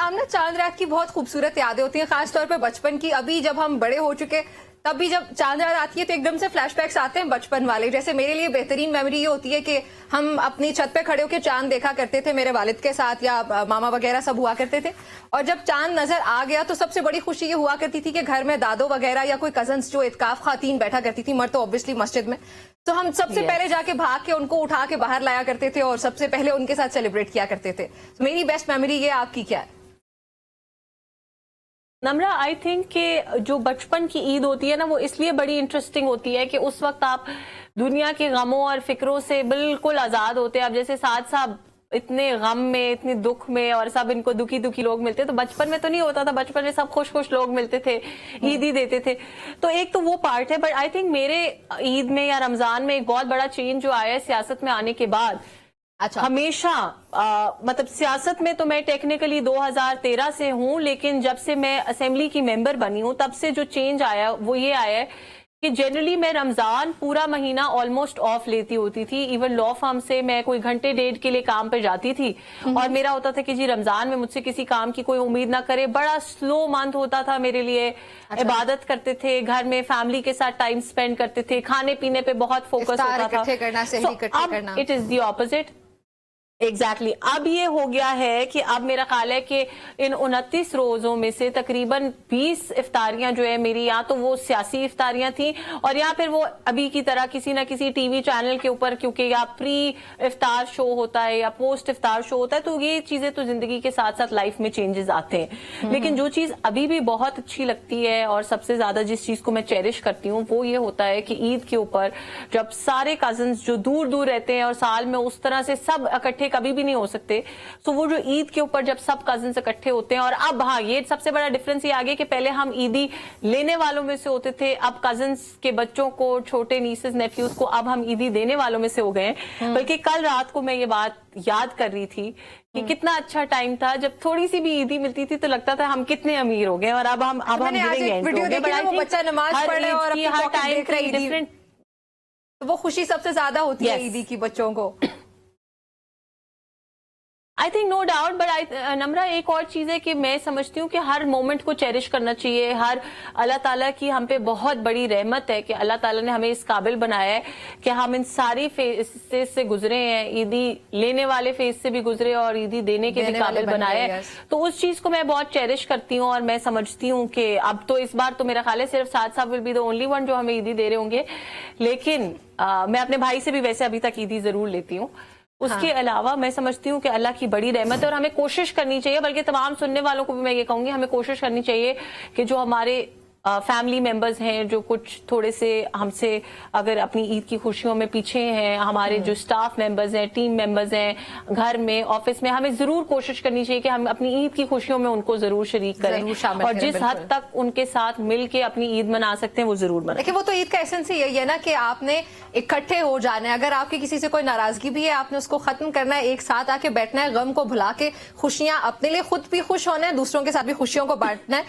आमना चांद रात की बहुत खूबसूरत यादें होती हैं, खास तौर पे बचपन की। अभी जब हम बड़े हो चुके तब भी जब चांद रात आती है तो एकदम से फ्लैशबैक्स आते हैं बचपन वाले। जैसे मेरे लिए बेहतरीन मेमोरी ये होती है कि हम अपनी छत पे खड़े होकर चांद देखा करते थे मेरे वालिद के साथ, या मामा वगैरह सब हुआ करते थे। और जब चांद नजर आ गया तो सबसे बड़ी खुशी ये हुआ करती थी कि घर में दादो वगैरह या कोई कजन्स जो इत्काफ खातीन बैठा करती थी, मर्द तो ऑब्वियसली मस्जिद में, तो हम सबसे पहले जाके भाग के उनको उठा के बाहर लाया करते थे और सबसे पहले उनके साथ सेलिब्रेट किया करते थे। तो मेरी बेस्ट मेमोरी ये, आपकी क्या है? नम्रा, आई थिंक कि जो बचपन की ईद होती है ना, वो इसलिए बड़ी इंटरेस्टिंग होती है कि उस वक्त आप दुनिया के गमों और फिक्रों से बिल्कुल आजाद होते हैं। अब जैसे साथ साथ इतने गम में, इतने दुख में, और सब इनको दुखी दुखी लोग मिलते, तो बचपन में तो नहीं होता था। बचपन में सब खुश खुश लोग मिलते थे, ईद ही देते थे। तो एक तो वो पार्ट है। बट आई थिंक मेरे ईद में या रमजान में एक बहुत बड़ा चेंज जो आया है सियासत में आने के बाद। अच्छा। हमेशा मतलब सियासत में तो मैं टेक्निकली 2013 से हूं, लेकिन जब से मैं असेंबली की मेंबर बनी हूं तब से जो चेंज आया वो ये आया है कि जनरली मैं रमजान पूरा महीना ऑलमोस्ट ऑफ लेती होती थी। इवन लॉ फर्म से मैं कोई घंटे डेढ़ के लिए काम पे जाती थी, और मेरा होता था कि जी रमजान में मुझसे किसी काम की कोई उम्मीद ना करे। बड़ा स्लो मंथ होता था मेरे लिए। अच्छा। इबादत करते थे, घर में फैमिली के साथ टाइम स्पेंड करते थे, खाने पीने पे बहुत फोकस होता था। अब it is the opposite. Exactly अब ये हो गया है कि अब मेरा ख्याल है कि इन 29 रोजों में से तकरीबन 20 इफ्तारियां जो है मेरी, या तो वो सियासी इफ्तारियां थी, और या फिर वो अभी की तरह किसी ना किसी टीवी चैनल के ऊपर, क्योंकि या प्री इफ्तार शो होता है या पोस्ट इफ्तार शो होता है, तो ये चीजें तो जिंदगी के साथ साथ लाइफ में चेंजेस आते हैं। लेकिन जो चीज अभी भी बहुत अच्छी लगती है और सबसे ज्यादा जिस चीज को मैं चेरिश करती हूँ वो ये होता है कि ईद के ऊपर जब सारे कजन्स जो दूर दूर रहते हैं, और साल में उस तरह से सब इकट्ठे कभी भी नहीं हो सकते, तो वो जो ईद के ऊपर जब सब कजिन्स इकट्ठे होते हैं। और अब हाँ, ये सबसे बड़ा डिफरेंस ये आ गया कि पहले हम ईदी लेने वालों में से होते थे, अब कजिन्स के बच्चों को, छोटे नीसेस नेफ्यूज को अब हम ईदी देने वालों में से हो गए हैं। बल्कि कल रात को मैं ये बात याद कर रही थी कि कितना अच्छा टाइम था जब थोड़ी सी भी ईदी मिलती थी तो लगता था हम कितने अमीर हो गए, और अब हम बच्चा नमाज पढ़ रहे और हर टाइम डिफरेंट, तो वो खुशी सबसे ज्यादा होती है ईदी की बच्चों को। I think no doubt. But Namra, एक और चीज है कि मैं समझती हूँ कि हर मोमेंट को चेरिश करना चाहिए। हर अल्लाह ताला की हम पे बहुत बड़ी रहमत है कि अल्लाह ताला ने हमें इस काबिल बनाया है कि हम इन सारी फेज से गुजरे हैं, ईदी लेने वाले फेज से भी गुजरे और ईदी देने के भी काबिल बनाया है। तो उस चीज को मैं बहुत चेरिश करती हूँ, और मैं समझती हूँ कि अब तो इस बार तो मेरा ख्याल है सिर्फ साथ साथ will be the only one जो हमें ईदी दे रहे होंगे। लेकिन मैं अपने भाई से भी वैसे अभी तक ईदी जरूर लेती हूँ। उसके अलावा मैं समझती हूँ कि अल्लाह की बड़ी रहमत है, और हमें कोशिश करनी चाहिए, बल्कि तमाम सुनने वालों को भी मैं ये कहूंगी, हमें कोशिश करनी चाहिए कि जो हमारे फैमिली मेंबर्स हैं, जो कुछ थोड़े से हमसे अगर अपनी ईद की खुशियों में पीछे हैं, हमारे जो स्टाफ मेंबर्स हैं, टीम मेंबर्स हैं, घर में, ऑफिस में, हमें जरूर कोशिश करनी चाहिए कि हम अपनी ईद की खुशियों में उनको जरूर शरीक करें, और जिस हद तक उनके साथ मिल के अपनी ईद मना सकते हैं वो जरूर मनाएं। देखिए, वो तो ईद का एसेंस ही यही है ना कि आपने इकट्ठे हो जाना है। अगर आपकी किसी से कोई नाराजगी भी है, आपने उसको खत्म करना है, एक साथ आके बैठना है, गम को भुला के खुशियां, अपने लिए खुद भी खुश होना है, दूसरों के साथ भी खुशियों को बांटना है।